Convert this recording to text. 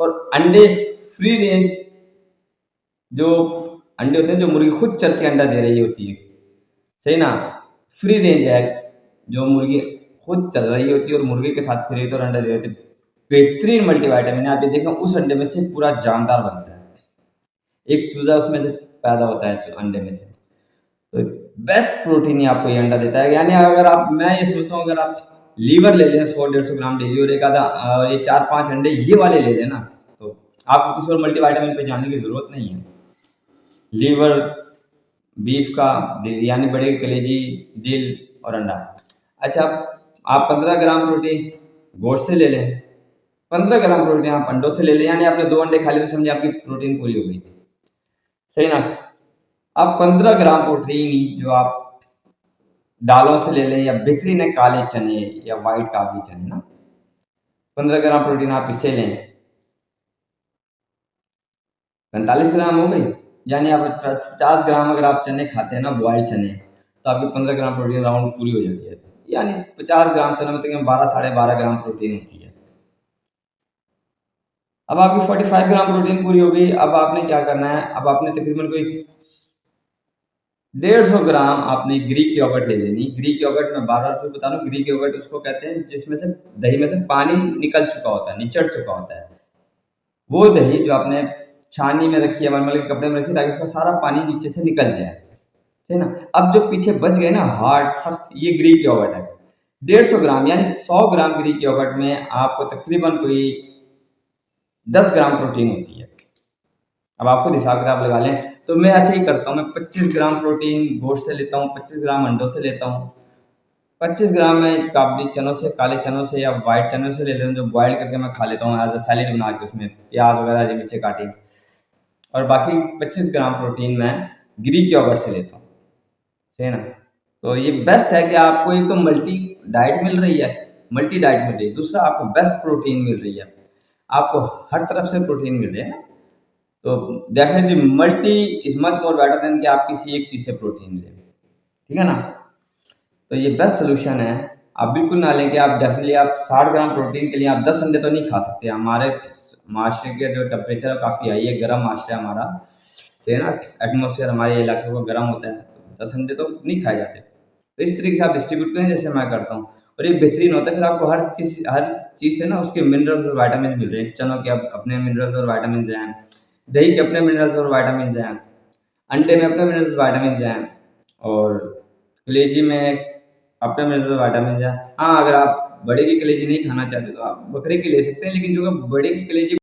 और अंडे free range जो अंडे होते हैं, जो मुर्गी खुद चल के अंडा दे रही होती है, सही ना, फ्री रेंज है, जो मुर्गी खुद चल रही होती है और मुर्गे के साथ फ्री और अंडा दे रही होती है, बेहतरीन मल्टीवाइटामिन है। आप ये देखें, उस अंडे में से पूरा जानदार बनता है, एक चूजा उसमें से पैदा होता है अंडे में से। तो बेस्ट प्रोटीन ही आपको ये अंडा देता है। यानी अगर आप, मैं ये सोचता हूँ, अगर आप लीवर ले लें 100-150 ग्राम डेली और एक आधा ये 4-5 अंडे ये वाले ले लें ना, तो आपको किसी और मल्टीवाइटामिन पे जाने की जरूरत नहीं है। लीवर, बीफ का, यानी बड़े कलेजी, दिल और अंडा। अच्छा, आप 15 ग्राम प्रोटीन गोश्त से ले लें, 15 ग्राम प्रोटीन आप अंडों से ले लें, यानी आपने 2 अंडे खा लिए तो समझे आपकी प्रोटीन पूरी हो गई, सही ना। आप 15 ग्राम प्रोटीन जो आप दालों से ले लें, या बेहतरीन है काले चने या वाइट काबली चने ना, 15 ग्राम प्रोटीन आप इससे लें, 45 ग्राम हो गई। यानी आप 50 ग्राम अगर आप चने खाते हैं ना, बॉइल्ड चने, तो आपकी 15 ग्राम प्रोटीन राउंड पूरी हो जाती है। यानी 50 ग्राम चने में तकरीबन 12-12.5 ग्राम प्रोटीन होती है। अब आपकी 45 ग्राम प्रोटीन पूरी हो गई। अब आपने क्या करना है, अब आपने तकरीबन कोई 150 ग्राम आपने ग्रीक योगर्ट ले लेनी। ग्रीक योगर्ट मैं बार बार फिर बता रहा हूँ, ग्रीक योगर्ट उसको कहते हैं जिसमें से दही में से पानी निकल चुका होता है, निचड़ चुका होता है। वो दही जो आपने छानी में रखी है, मलमल के कपड़े में रखी, ताकि उसका सारा पानी नीचे से निकल जाए, है ना। अब जो पीछे बच गए ना हार्ड सख्त, ये ग्रीक योगर्ट है। 150 ग्राम यानी 100 ग्राम ग्रीक योगर्ट में आपको तकरीबन कोई 10 ग्राम प्रोटीन होती है। अब आप खुद हिसाब किताब लगा लें। तो मैं ऐसे ही करता हूँ, मैं 25 ग्राम प्रोटीन गोश्त से लेता हूँ, 25 ग्राम अंडों से लेता हूँ, 25 ग्राम मैं काबली चनों से, काले चनों से या वाइट चनों से ले लेता हूँ, जो बॉयल करके मैं खा लेता हूँ एज अ सैलेड बना के, उसमें प्याज वगैरह हरी मिर्ची काटी। और बाकी 25 ग्राम प्रोटीन मैं ग्रीक योगर्ट से लेता हूँ, सही है ना। तो ये बेस्ट है कि आपको एक तो मल्टी डाइट मिल रही है, मल्टी डाइट मिल रही है, दूसरा आपको बेस्ट प्रोटीन मिल रही है, आपको हर तरफ से प्रोटीन मिल रही है ना। तो definitely multi is much more better than कि आप किसी एक चीज़ से प्रोटीन लें, ठीक है ना। तो ये बेस्ट सोल्यूशन है। आप बिल्कुल ना लें कि आप डेफिनेटली आप 60 ग्राम प्रोटीन के लिए आप 10 अंडे तो नहीं खा सकते। हमारे माशरे के जो टेम्परेचर है काफ़ी हाई है, गर्म माशरा है हमारा, सही है ना, एटमोसफियर हमारे इलाके को गर्म होता है, तो 10 अंडे तो नहीं खाए जाते। तो इस तरीके से आप डिस्ट्रीब्यूट करें जैसे मैं करता हूँ, और ये बेहतरीन होता है। फिर आपको हर चीज़ से ना उसके मिनरल्स और वाइटामिन मिल रहे हैं। चनों के अपने मिनरल्स और वाइटामिन हैं, दही के अपने मिनरल्स और वाइटामिन हैं, अंडे में अपने मिनरल्स वाइटामिन हैं, और कलेजी में अपने मिनरल्स और वाइटामिन हैं। हाँ, अगर आप बड़े की कलेजी नहीं खाना चाहते तो आप बकरे की ले सकते हैं, लेकिन जो बड़े की कलेजी